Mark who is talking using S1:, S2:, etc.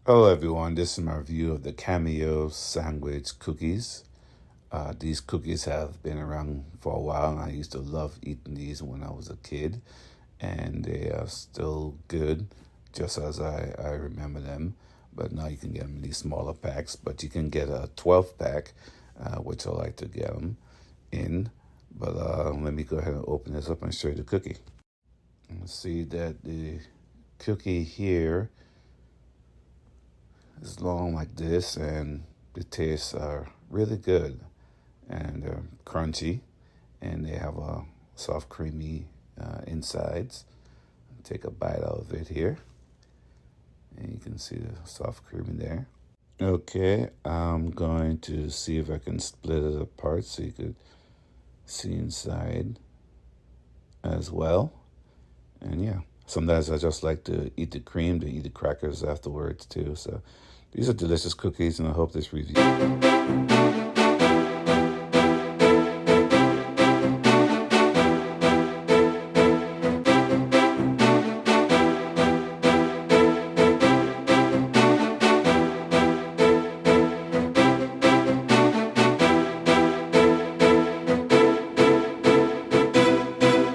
S1: Hello everyone, this is my review of the Cameo Sandwich Cookies. These cookies have been around for a while, and I used to love eating these when I was a kid, and they are still good, just as I remember them. But now you can get them in these smaller packs, but you can get a 12 pack, which I like to get them in. But let me go ahead and open this up and show you the cookie. And see that the cookie here is long like this, and the tastes are really good, and they're crunchy, and they have a soft creamy insides. Take a bite out of it here, and you can see the soft creamy there. Okay, I'm going to see if I can split it apart so you could see inside as well. And yeah, sometimes I just like to eat the cream, to eat the crackers afterwards too. So these are delicious cookies, and I hope this review